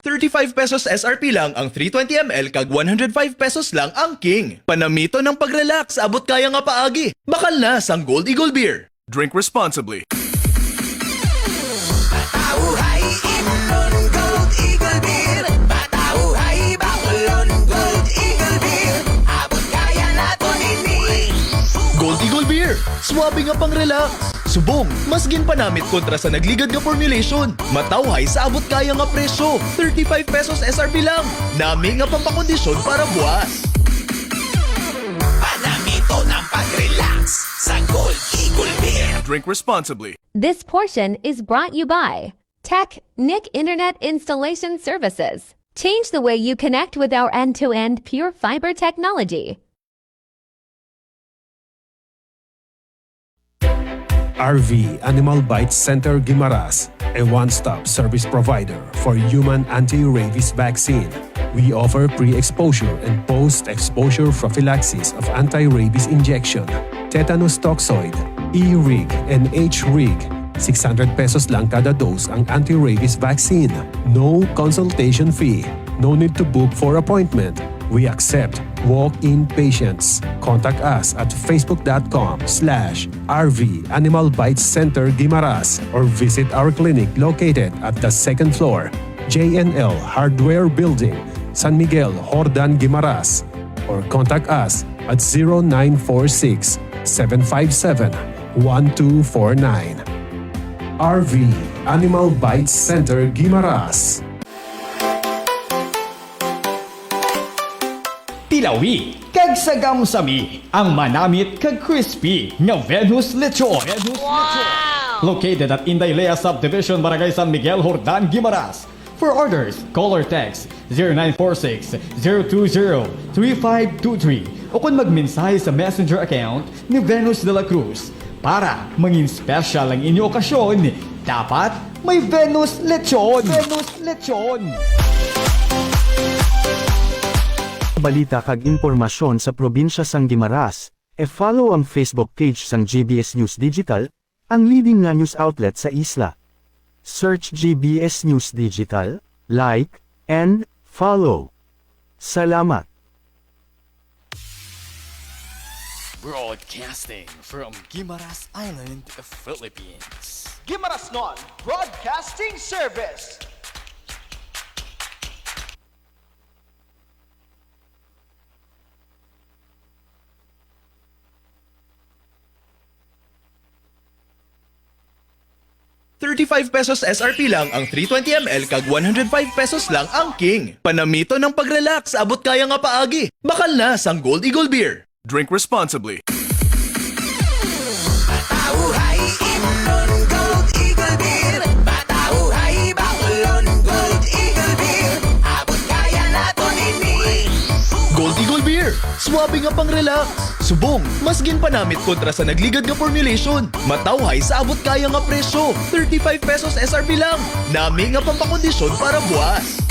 35 pesos SRP lang ang 320 ml kag 105 pesos lang ang King. Panamito ng pag-relax, abot kaya nga paagi. Bakal na sang Gold Eagle Beer. Drink responsibly. Patauhay Imnon Gold Eagle Beer. Patauhay Bacolod Gold Eagle Beer. Abot kaya naton ini. Gold Eagle Beer, swabe nga pang relax. Subong, mas ginpanamit kontra sa nagligad nga formulation. Matawhay sa abot kaya nga presyo. 35 pesos SRP lang. Nami nga pampakondisyon para buwas. Panamito ng pag-relax sa Gold Eagle Beer. Drink responsibly. This portion is brought you by Technic Internet Installation Services. Change the way you connect with our end-to-end pure fiber technology. RV Animal Bites Center Guimaras, a one-stop service provider for human anti-rabies vaccine. We offer pre-exposure and post-exposure prophylaxis of anti-rabies injection, tetanus toxoid, E-rig, and H-rig. 600 pesos lang kada dose ang anti-rabies vaccine. No consultation fee. No need to book for appointment. We accept walk-in patients. Contact us at facebook.com/RV Animal Bites Center Guimaras or visit our clinic located at the second floor, JNL Hardware Building, San Miguel, Hordan, Guimaras, or contact us at 0946-757-1249. RV Animal Bites Center Guimaras. Tilawi kag sagam sami ang manamit kag crispy nga Venus Lechon. Located at Inday Lea Subdivision, Barangay San Miguel, Hordan, Guimaras. For orders, call or text 0946-020-3523 o kung magmensahe sa messenger account ni Venus de la Cruz. Para mangin special ang inyong okasyon, dapat may Venus Lechon. Venus Lechon. Balita kag impormasyon sa probinsya sang Guimaras, follow ang Facebook page sang GBS News Digital, ang leading nga news outlet sa isla. Search GBS News Digital, like, and follow. Salamat! Broadcasting from Guimaras Island, Philippines. Guimaras Non Broadcasting Service. ₱35 pesos SRP lang ang 320 ml kag 105 pesos lang ang King. Panamito ng pag-relax, abot kaya nga paagi. Bakal na sang Gold Eagle Beer. Drink responsibly. Patauhay Imnon Gold Eagle Beer. Patauhay Bacolod Gold Eagle Beer. Abot kaya naton ini. Gold Eagle Beer, swabe nga pang relax. Subong, mas ginpanamit kontra sa nagligad nga formulation. Matawhay sa abot kaya nga presyo. 35 pesos SRP lang. Nami nga pampakondisyon para buwas.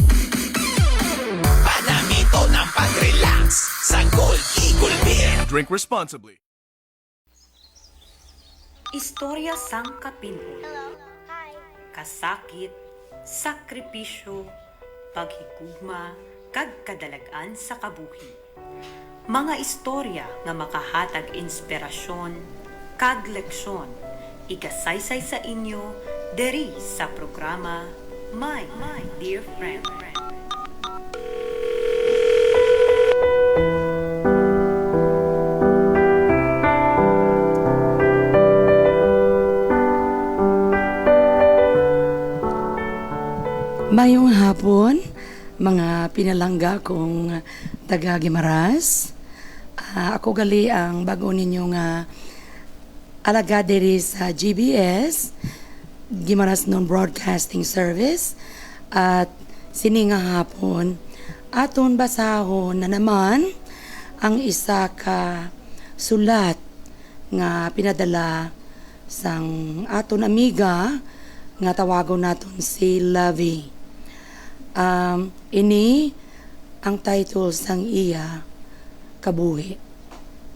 Panamito ng pag-relax sa Gold Eagle Beer. Drink responsibly. Istorya sang kapinhon. Kasakit, sakripisyo, paghigugma, kag kadalagan sa kabuhi. Mga istorya nga makahatag inspirasyon, kag leksyon, igasaysay sa inyo, deri sa programa, My Dear Friend. Mayong hapon, mga pinalangga kong taga Guimaras. Ako gali ang bago ninyong alagad diri sa GBS, Guimaras Non Broadcasting Service. At sininga hapon, aton basahon na naman ang isa ka sulat nga pinadala sang aton amiga nga tawagon naton si Lovey. Ini ang title sang iya kabuhi.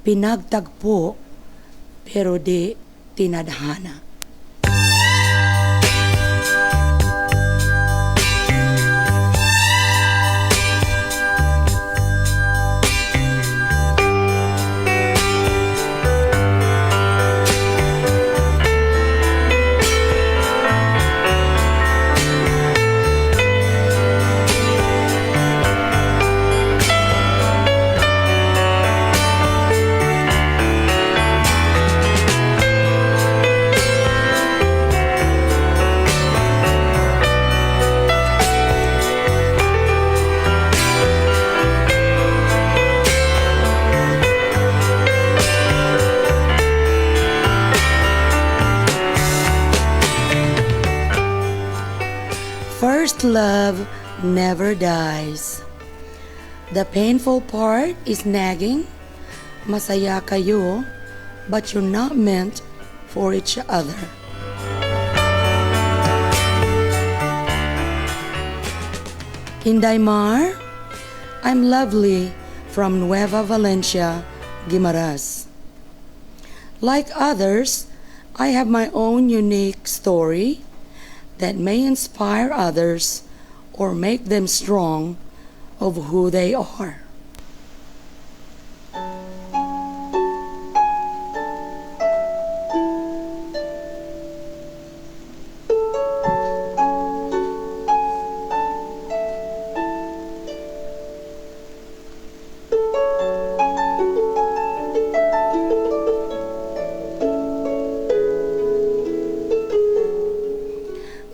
Pinagtagpo pero di tinadhana. love never dies. The painful part is nagging. Masaya kayo, but you're not meant for each other. Inday Mar, I'm lovely from Nueva Valencia, Guimaras. Like others, I have my own unique story that may inspire others or make them strong of who they are.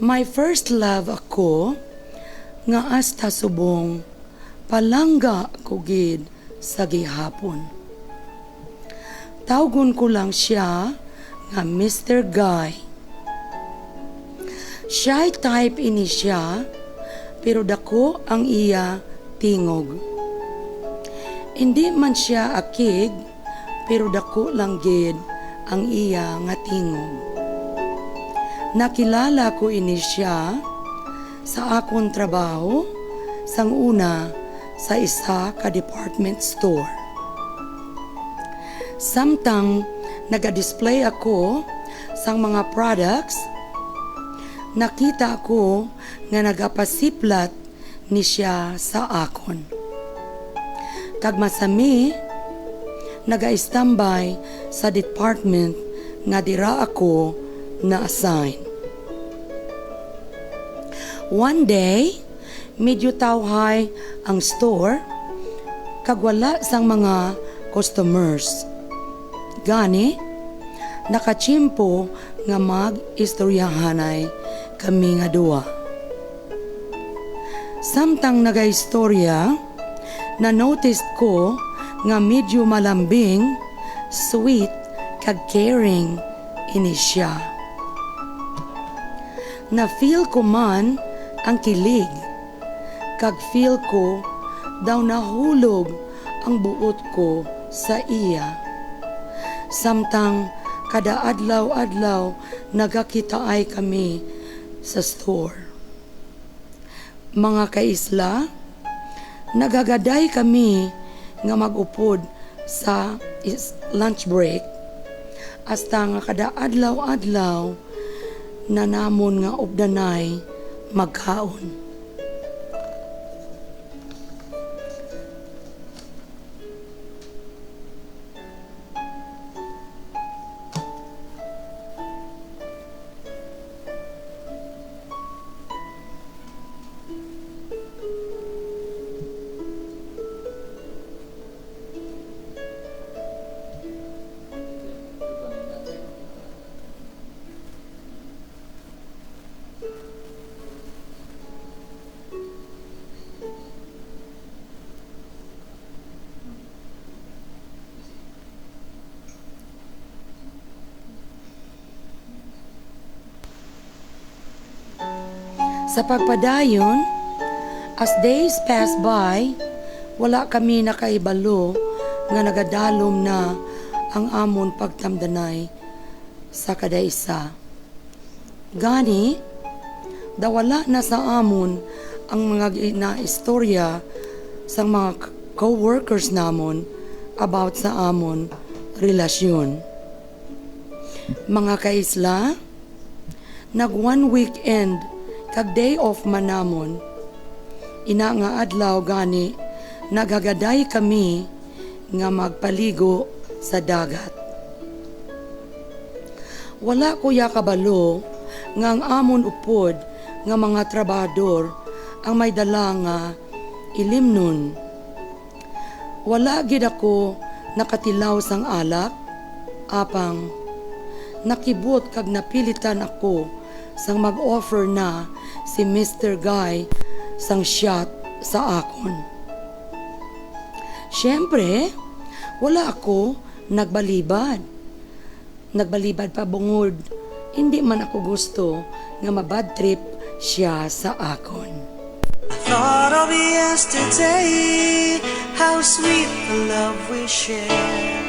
My first love ako, nga hasta subong, palangga kugid sa gihapon. Tawgon ko lang siya nga Mr. Guy. Shy type ini siya, pero dako ang iya tingog. Hindi man siya akig, pero dako lang gid ang iya nga tingog. Nakilala ko ini siya sa akong trabaho sang una sa isa ka department store. Samtang naga-display ako sang mga products, nakita ko nga nagapasiplat ni siya sa akon. Kag masami, naga-istambay sa department nga dira ako na-assign. One day, medyo tawhay ang store kag wala sang mga customers. Gani, nakachimpo nga mag-istoryahanay kami nga duwa. Samtang nagaistorya, na-notice ko nga medyo malambing, sweet kag caring ini siya. Na-feel ko man ang kilig, kag feel ko daw nahulog ang buot ko sa iya. Samtang kada adlaw-adlaw nagakitaay kami sa store. Mga kaisla, nagagaday kami nga mag-upod sa lunch break hasta nga kada adlaw-adlaw na namon nga obdanay magkaon. Sa pagpadayon, as days pass by, wala kami nakaibalo nga nagadalom na ang amon pagtamdanay sa kada isa. Gani, dawala na sa amon ang mga istorya sa mga co-workers namon about sa amon relasyon. Mga kaisla, nag one weekend kag day off man namon, ina nga adlaw gani naghagaday kami nga magpaligo sa dagat. Wala kuya kabalo nga ang amon upod nga mga trabador ang may dala nga ilimnon. Wala gid ako nakatilaw sang alak, apang nakibot kag napilitan ako sang mag-offer na si Mr. Guy sang shot sa akon. Siyempre, wala ako nagbalibad. Nagbalibad pa bungod, hindi man ako gusto nga mabad trip siya sa akon. yesterday, how sweet the love we shared.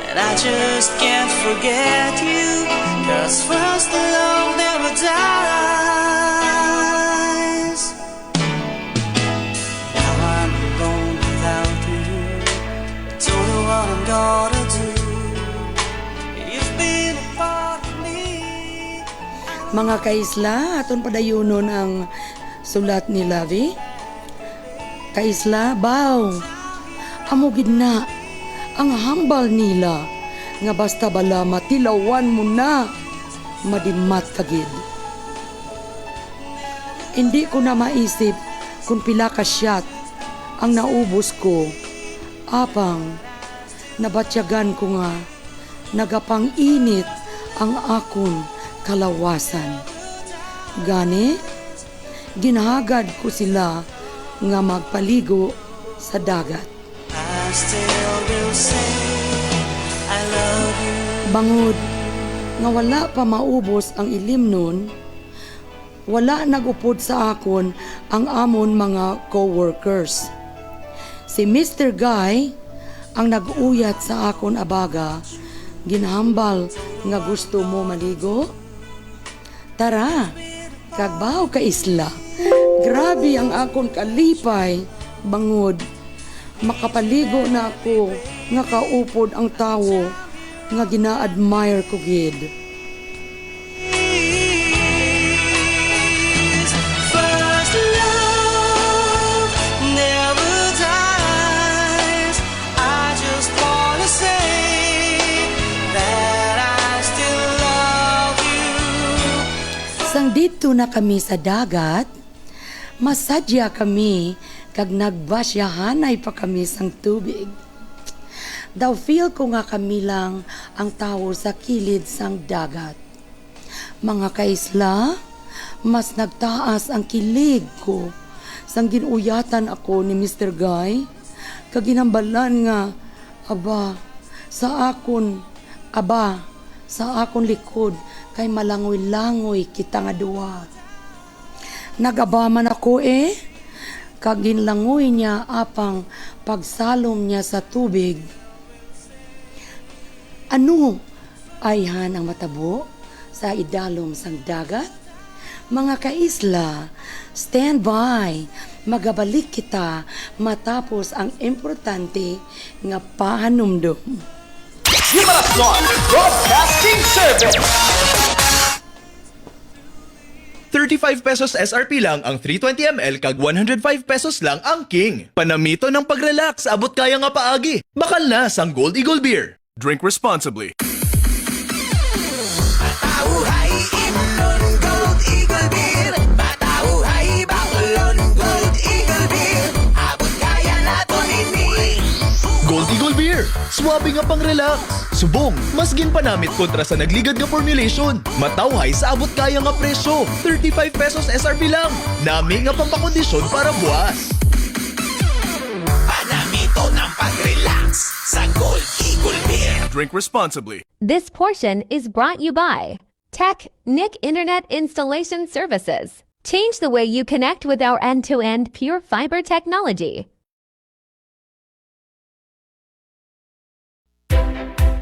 And I just can't forget you, 'cause first love never dies. Now I'm alone without you, don't know what I'm gonna do. You've been a part of me. Mga kaisla, aton padayunon ang sulat ni Lavi. Kaisla, baw, amo gid na ang hambal nila nga basta bala matilawan mo na madimat kagid. Hindi ko na maisip kung pila ka shot ang naubos ko. Apang nabatyagan ko nga nagapang-init ang akon kalawasan. Gani, ginahagad ko sila nga magpaligo sa dagat. I still will say I love you. Bangod nga wala pa maubos ang ilim nun, wala nagupod sa akon ang amon mga co-workers. Si Mr. Guy ang nag-uyat sa akon abaga, ginhambal nga gusto mo maligo? Tara, kagbaw ka isla. Grabe ang akon kalipay, bangod. Makapaligo na ako nga kaupod ang tawo nga gina-admire ko gid. First love never dies. I just wanna say that I still love you. Sang dito na kami sa dagat, masadya kami kag nagbasyahanay pa kami sang tubig. Daw feel ko nga kami lang ang tao sa kilid sang dagat. Mga kaisla, mas nagtaas ang kilig ko sang ginuyatan ako ni Mr. Guy kag ginambalan nga sa akon likod kay malangoy-langoy kita nga duwa. Nagabaman ako kag ginlangoy niya apang pagsalom niya sa tubig. Ano ayhan ang matabo sa idalom sang dagat? Mga kaisla, stand by. Magabalik kita matapos ang importante nga pahanumdum. Gimaras North Broadcasting Service. 35 pesos SRP lang ang 320 ml kag 105 pesos lang ang King. Panamito ng pag-relax, abot kaya nga paagi. Bakal na sang Gold Eagle Beer. Drink responsibly. Batauhay Imnon Gold Eagle Beer. Batauhay Bacolod Gold Eagle Beer. Abot kaya nato nini. Gold Eagle Beer. Swabe nga pang relax. Subong, mas ginpanamit kontra sa nagligad nga formulation. Matawhay sa abot kaya nga presyo. 35 pesos SRP lang. Nami nga pampakondisyon para buwas. Panamito ng pag-relax sa Gold Eagle Beer. Drink responsibly. This portion is brought you by Tech Nick Internet Installation Services. Change the way you connect with our end-to-end pure fiber technology.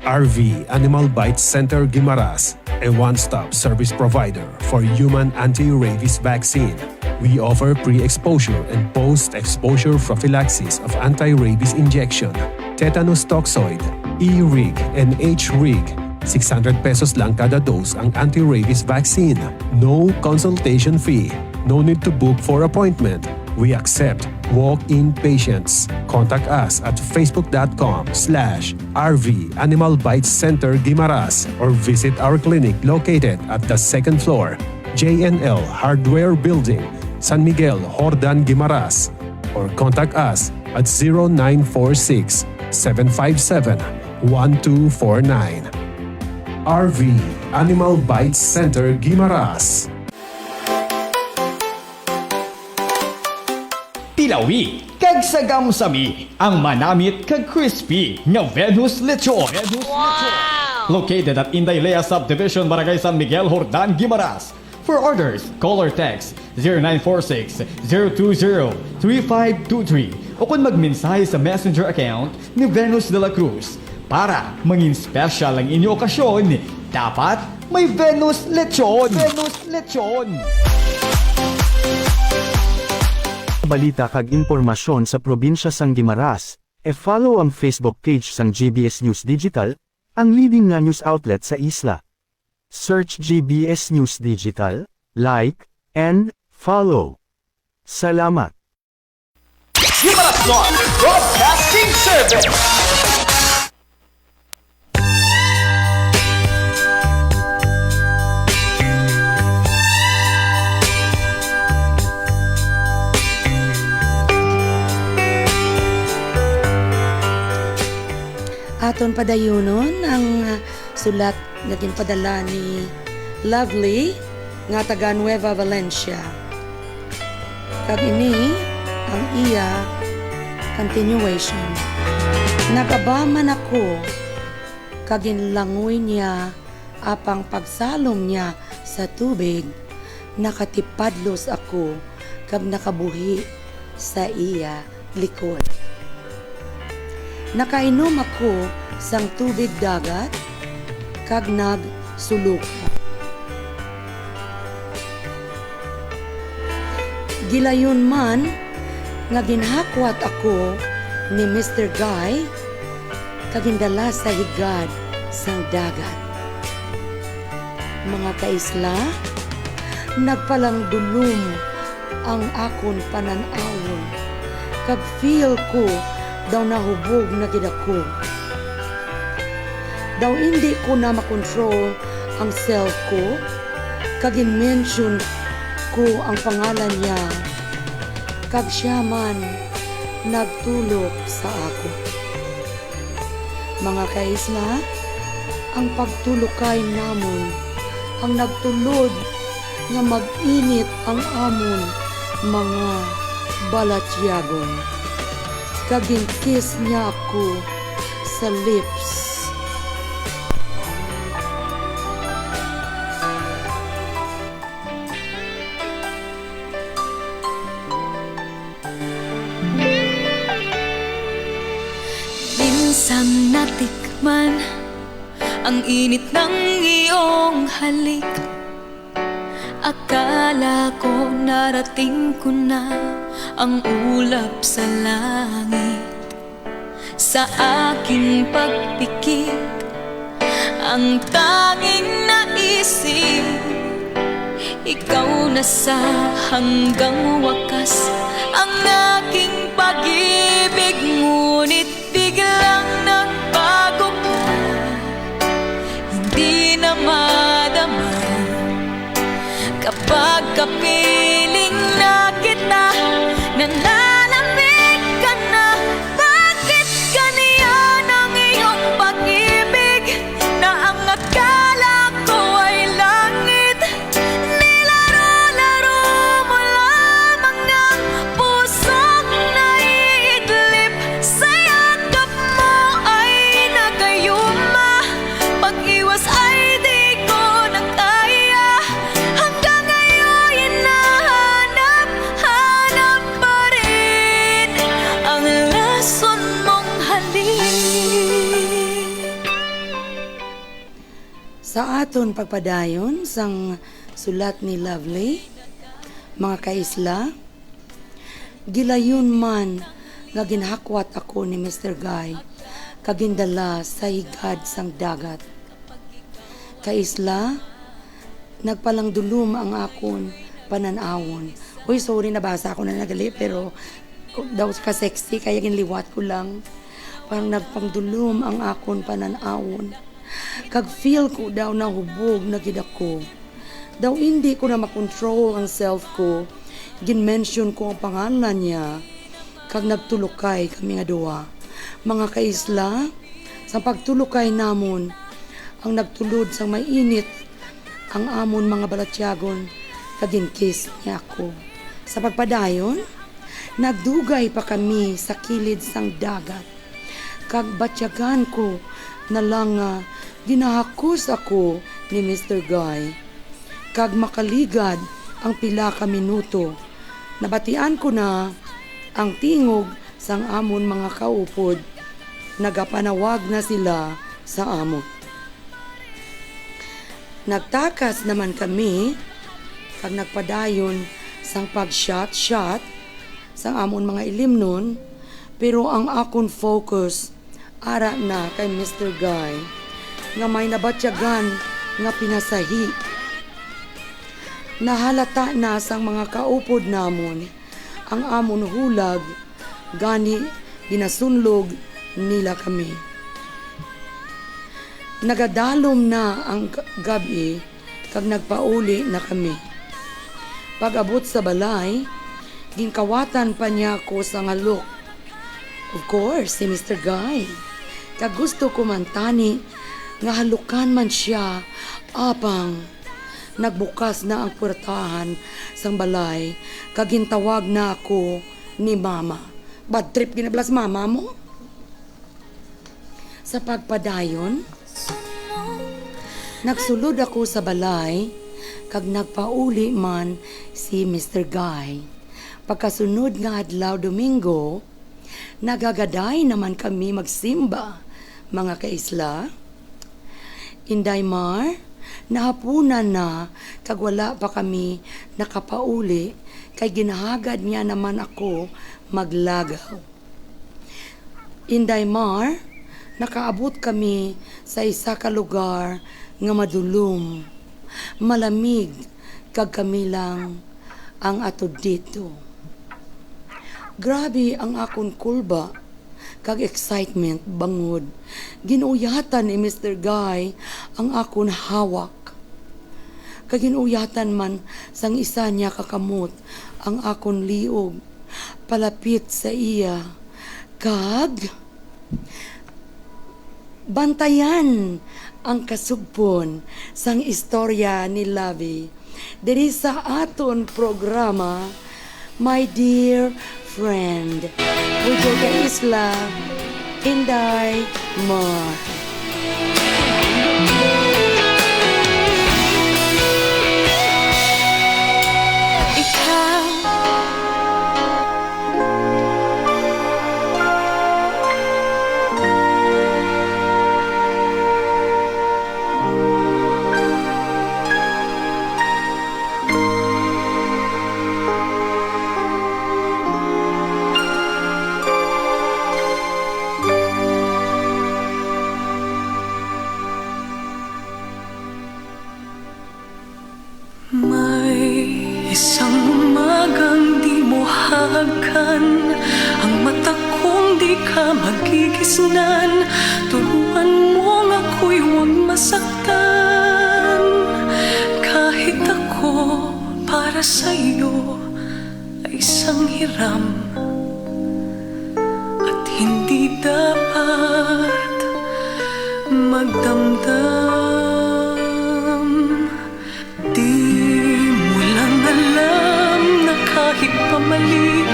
RV Animal Bites Center Guimaras, a one-stop service provider for human anti-rabies vaccine. We offer pre-exposure and post-exposure prophylaxis of anti-rabies injection, tetanus toxoid, E-rig, and H-rig. 600 pesos lang kada dose ang anti-rabies vaccine. No consultation fee. No need to book for appointment. We accept walk-in patients. Contact us at facebook.com/RV Animal Bites Center Guimaras or visit our clinic located at the second floor, JNL Hardware Building, San Miguel, Hordan, Guimaras, or contact us at 0946-757-1249. RV Animal Bites Center Guimaras. Tilawi kag sagam sami ang manamit kag crispy nga Venus Lechon. Located at Inday Lea Subdivision, Barangay San Miguel, Hordan, Guimaras. For orders, call or text 0917-939-3523 o kung magmensahe sa messenger account ni Venus de la Cruz. Para mangin special ang inyong okasyon, dapat may Venus Lechon! Venus Lechon! Balita kag impormasyon sa probinsya sang Guimaras, follow ang Facebook page sang GBS News Digital, ang leading nga news outlet sa isla. Search GBS News Digital, like, and follow. Salamat! Gimaras North Broadcasting Service. Aton padayunon ang sulat nga ginpadala ni Lovely nga taga Nueva Valencia. Kag ini ang iya continuation. Nagabaman ako kag ginlangoy niya apang pagsalom niya sa tubig, nakatipadlos ako kag nakabuhi sa iya likod. Nakainom ako sang tubig dagat kag nagsulok. Gilayon man nga ginhakwat ako ni Mr. Guy kag gindala sa higad sang dagat. Mga kaisla, nagpalang dulom ang akon pananawon kag feel ko daw nahubog na gid ako. Daw hindi ko na makontrol ang self ko, kag in-mention ko ang pangalan niya, kag siya man nagtulok sa ako. Mga kaisla, ang pagtulokay namon ang nagtulod nga mag-init ang amon mga balatyagon. Kaging kiss niya ako sa lips. Minsan natikman ang init ng iyong halik. Akala ko narating ko na ang ulap sa langit. Sa aking pagpikit, ang tanging naisip, ikaw na sa hanggang wakas ang aking pag-ibig. Ngunit biglang nagbago ka, hindi na madama kapag kapiling na kita, nananamig ka na. Bakit ganyan ang iyong pag-ibig, na ang akala ko ay langit? Nilaro-laro mo lamang ang pusong naiidlip. Sa yakap mo ay nagayuma, pag-iwas ay di ko na kaya. Hanggang ngayon hinahanap-hanap pa rin ang lason mong halik. Sa aton pagpadayon sang sulat ni Lovely, mga kaisla, gilayon man nga ginhakwat ako ni Mr. Guy kag gindala sa higad sang dagat. Kaisla, nagpalang dulom ang akon pananawon. Uy, sorry, nabasa ako na nagali, pero daw ka sexy kaya ginliwat ko lang. Parang nagpangdulom ang akon pananawon. Kag feel ko daw na hubog na gid ako. Daw hindi ko na makontrol ang self ko. Gin-mention ko ang pangalan niya. Kag nagtulokay kami nga duwa. Mga kaisla, sa pagtulokay namon, ang nagtulod sa mainit ang amon mga balatyagon, kag kiss niya ako. Sa pagpadayon, nagdugay pa kami sa kilid sang dagat. Kag batyagan ko na lang ginahakos ako ni Mr. Guy. Kag makaligad ang pila ka minuto. Nabatian ko na Ang tingog sang amon mga kaupod, nagapanawag na sila sa amon. Nagtakas naman kami kag nagpadayon sang pag-shot sang amon mga ilimnon, pero ang akon focus ara na kay Mr. Guy nga may nabatyagan nga pinasahi. Nahalata na sang mga kaupod namon ang amon hulag, gani ginasunlog nila kami. Nagadalom na ang gabi kag nagpauli na kami. Pag-abot sa balay, ginkawatan pa niya ko sa ngalok. Of course, si Mr. Guy. Kag gusto ko man tani nga halukan man siya apang nagbukas na ang puertahan sang balay kag gintawag na ako ni mama. Bad trip ginablas mama mo? Sa pagpadayon, nagsulod ako sa balay kag nagpauli man si Mr. Guy. Pagkasunod nga adlaw Domingo, nagagaday naman kami magsimba, mga kaisla. Inday Mar, nahapunan na kag wala pa kami nakapauli kay ginahagad niya naman ako maglagaw. Inday Mar, nakaabot kami sa isa ka lugar nga madulom, malamig kag kami lang ang atod dito. Grabe ang akon kulba kag excitement bangod. Ginuyatan ni Mr. Guy ang akon hawak. Kag ginuyatan man sang isa niya kakamot ang akon liog palapit sa iya. Kag bantayan ang kasugpon sang istorya ni Lavi diri sa aton programa, My Dear Friend, with your kaisla, Inday Mar. Ikaw isang umagang di mo hagkan, ang mata kong di ka magigisnan. Turuan mo nga ako'y huwag masaktan. Kahit ako para sa'yo ay isang hiram, at hindi dapat magdamdam. Kahit pamali,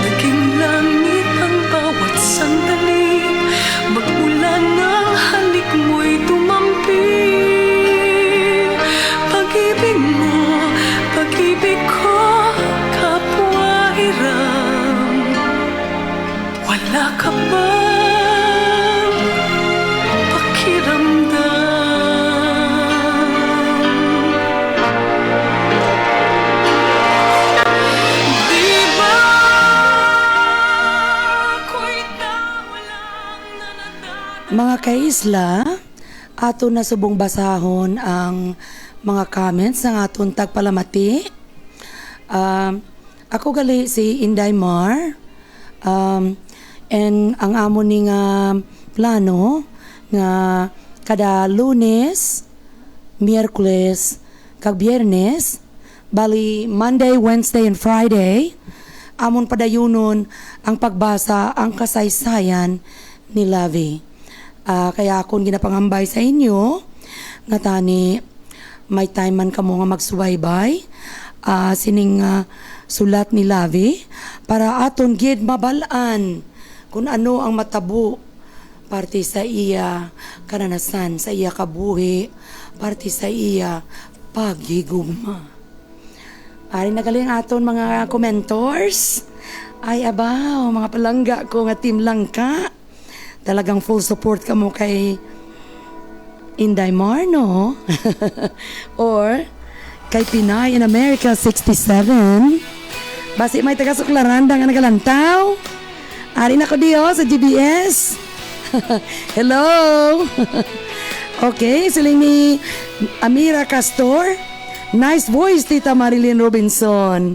naging langit ang bawat sandali. Magmula ng halik mo'y tumampi. Pag-ibig mo, pag-ibig ko, kapwa hiram. Wala ka bang pakiramdam? Mga kaisla, ato na subong basahon ang mga comments ng aton tagpalamati. Ako gali si Inday Mar, and ang amon ni nga plano nga kada Lunes, Miyerkules, kag Biyernes, bali Monday, Wednesday, and Friday, amon padayunon ang pagbasa ang kasaysayan ni Lavi. Kaya akong ginapangambay sa inyo nga tani may time man kamo nga magsubaybay sining sulat ni Lavi para aton gid mabalaan kung ano ang matabo parte sa iya karanasan, sa iya kabuhi, parte sa iya paghigugma. Ari nagaling aton mga commentors. Ay, abaw, mga palangga ko nga Team Langka. Talagang full support ka mo kay Inday Mar, no? Or kay Pinay in America 67. Basi may taga-Suklaranda nga nagalantaw. Ari na ko diyo sa GBS. Hello! Okay, siling ni Amira Castor. Nice voice, Tita Marilyn Robinson.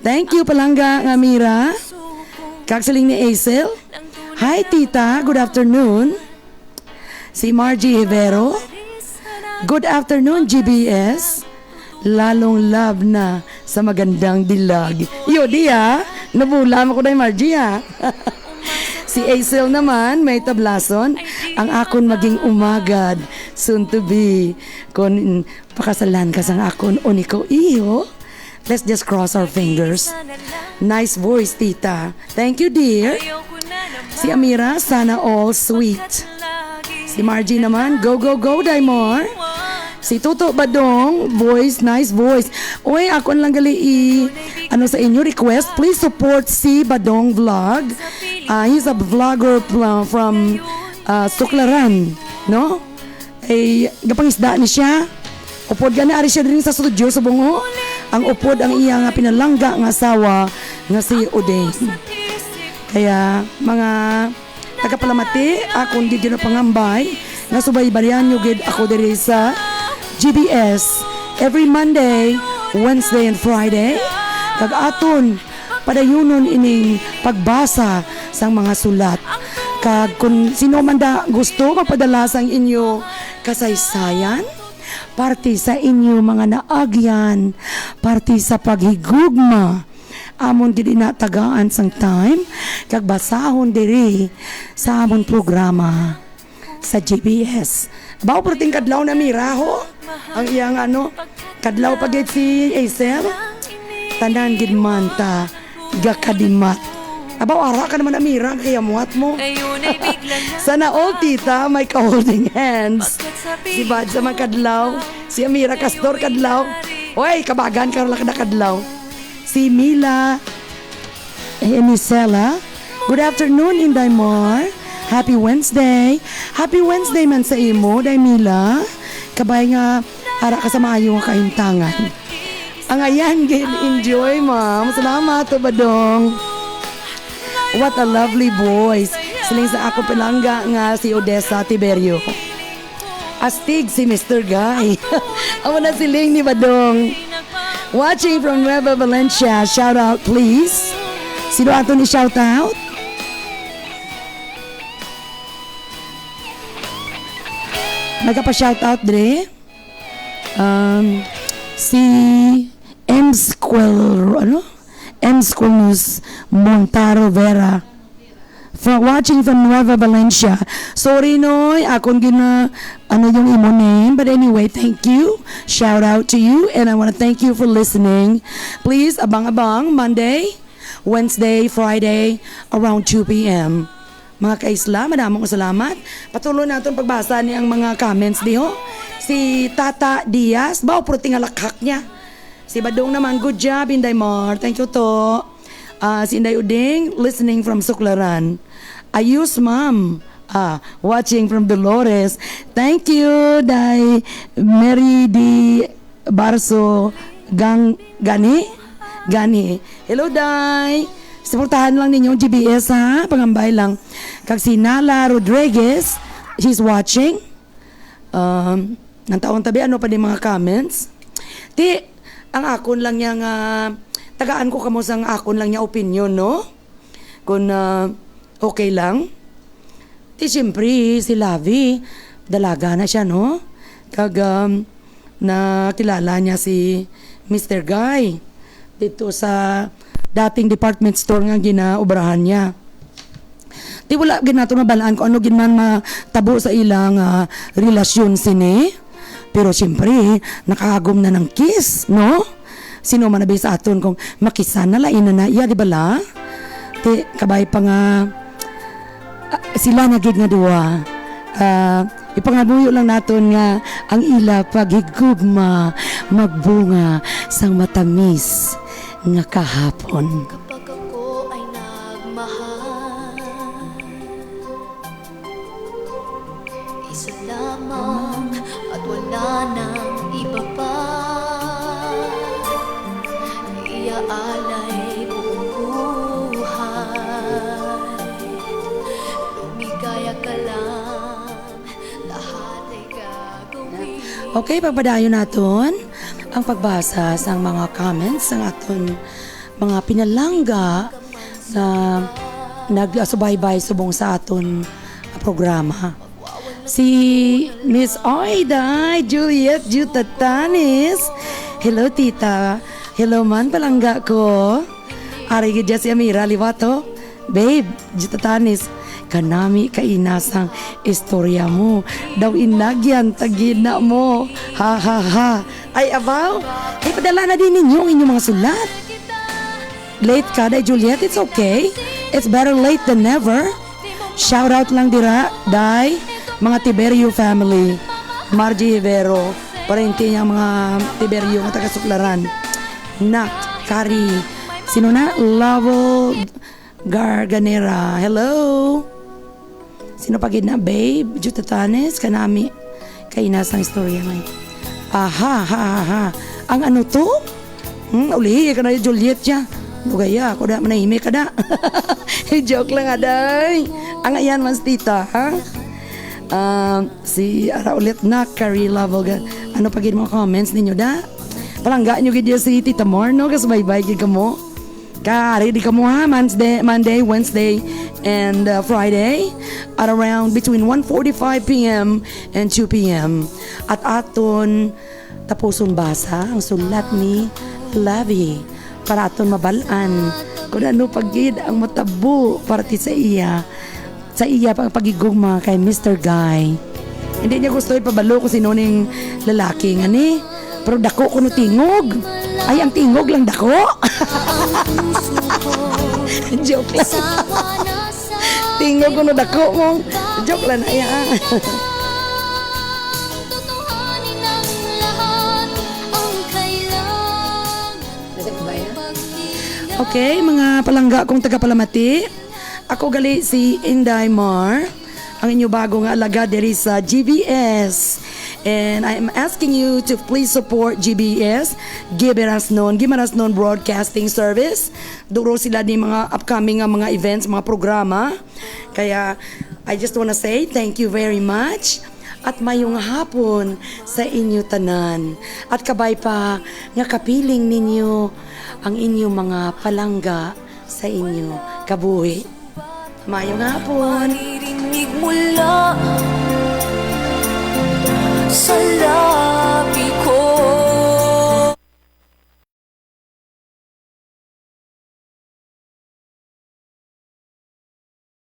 Thank you, palangga, Amira. Kagsiling ni Acel. Hi, Tita. Good afternoon. Si Margie Rivero. Good afternoon, GBS. Lalong love na sa magandang dilag. Yo, diya. Nabulam ako na yung Margie, ha? Si Acel naman, may tablason. Ang akon maging umagad. Soon to be. Kung pakasalan ka sang akon o niko iyo. Let's just cross our fingers. Nice voice, Tita. Thank you, dear. Si Amira, sana all sweet. Si Margie naman, go, go, go, Daimor. Si Tuto Badong, voice, nice voice. Uy, ako lang gali ano sa inyo, request, please support si Badong Vlog. He's a vlogger from Suklaran, no? Ay, gapangisda ni siya. Upod gani, ari siya rin sa studio sa bungo. Ang upod ang iya nga pinalangga nga asawa nga si Uday. Kaya, mga tagapalamati, akong di na pangambay, nga subaybayan nyo gid ako diri sa GBS every Monday, Wednesday, and Friday. Kag aton padayunon ining pagbasa sang mga sulat. Kag kung sino man da gusto magpadala sang inyo kasaysayan, parte sa inyo mga naagyan, parte sa paghigugma, amon diri na tagaan sang time, kag basahon diri sa amon programa sa GBS. Bao perting kadlaw na miraho ang iyang kadlaw pagit si Acel. Tanan gid man ta gakadimat. Abaw ara ka naman amira kaya muat mo. Sana all, Tita, may ka-holding hands. Si Bad sa mga kadlaw, si Amira Castor kadlaw. Oy, kabagan ka lang kadlaw. Si Mila Emisela. Good afternoon, Inday Mar. Happy Wednesday. Happy Wednesday man sa imo, Day Mila. Kabay nga ara ka sa maayo nga kahintangan. Ang ayan, enjoy, ma'am. Salamat, Badong. What a lovely voice. Siling sa ako palangga nga si Odessa Tiberio. Astig si Mr. Guy. Amo na siling ni Badong. Watching from Nueva Valencia. Shout out, please. Sino ato ni shout out? Nagpa-shout out dre. Si M. News Montaro Vera. Watching from Nueva Valencia. Sorry, Noy. Akong yung imo name. But anyway, thank you. Shout out to you. And I want to thank you for listening. Please, abang-abang, Monday, Wednesday, Friday, around 2 p.m. Mga kaisla, madamong salamat. Patuloy natin pagbasa niyang mga comments diho. Si Tata Diaz, bao puro tingalakak niya. Si Badong naman, good job, Inday Mar. Thank you to. Si Inday Uding, listening from Suklaran. Ayus, ma'am. Watching from Dolores. Thank you, Day Mary D. Barso Gani. Hello, Day. Suportahan lang ninyo GBS, ha? Pangambay lang. Kag si Nala Rodriguez, she's watching. Nang taon tabi, ano pa din mga comments? Ang akon lang niya nga, tagaan ko kamo sang akon lang niya opinion, no? Kung okay lang. Siyempre, si Lavi, dalaga na siya, no? Kag nakilala niya si Mr. Guy dito sa dating department store nga ginaubrahan niya. Wala ginato mabalaan ko ano ginman matabo sa ilang relasyon sini. Pero siyempre, nakagom na ng kiss, no? Sino man nabi sa aton kung makisan na lain na iya, di ba la? Kabay pa nga, sila nagig nga duwa. Ipangabuyo lang naton nga ang ila paghigugma, magbunga sang matamis nga kahapon. Kapag ako ay mahal. Isa lamang at wala nang iba pa. Iaalay buong buhay. Lumigaya ka lang, lahat ay gagawin. Okay, pagpadayon naton ang pagbasa sa mga comments ng aton mga pinalangga na nagsubaybay subong sa aton programa. Si Miss Oida Juliet Jutatanis. Hello, tita. Hello man, palangga ko. Ari gidya si Amira Liwato. Babe, Jutatanis. Kanami kainasang istorya mo. Daw inagyan, tagina mo. Ha, ha, ha. Ay, abaw. Ay, padala na din ninyo ang inyong mga sulat. Late ka, day Juliet. It's okay. It's better late than never. Shout out lang dira, day. Mga Tiberio family. Margie Hivero. Parente niya mga Tiberio nga taga-suklaran. Nak, Kari. Sino na? Lavo Garganera. Hello. Sino pagid na, babe? Jutatanes, kanami. Kainasang istorya ngayon. Aha, ha, ha, ha. Ang ano to? Uli, ka na Juliet siya. Lugaya, ako da, manahimik ka da. Joke lang, aday. Ang ayan, mas tita, ha? Si Ara ulit na, Carrie Lavoga. Ano pagid mga comments ninyo da? Palangga nyo gid si Tita Mar, no? Kasi bye-bye gid ka mo. Kari di ka mo ha, Monday, Wednesday, and Friday at around between 1:45 p.m. and 2 p.m. At aton tapuson basa ang sulat ni Lavi para aton mabalaan kung ano pagid ang matabo para ti sa iya pang pagigugma kay Mr. Guy. Hindi niya gusto ipabalo kung sino ning lalaki nga ni, pero dako kuno tingog. Ay, ang tingog lang dako. Joke lang. Tingog kuno dako mo. Joke lang ay. Okay, mga palangga kong taga-Palamati. Ako gali si Inday Mar, ang inyo bago nga alaga diri sa GBS. And I'm asking you to please support GBS, Gimaras Non Broadcasting Service. Duro sila ni mga upcoming mga events, mga programa. Kaya I just wanna say thank you very much. At mayong hapon sa inyo tanan. At kabay pa nga kapiling ninyo ang inyong mga palangga sa inyo kabuhi. Mayong hapon. Maririnig mula sa lahat.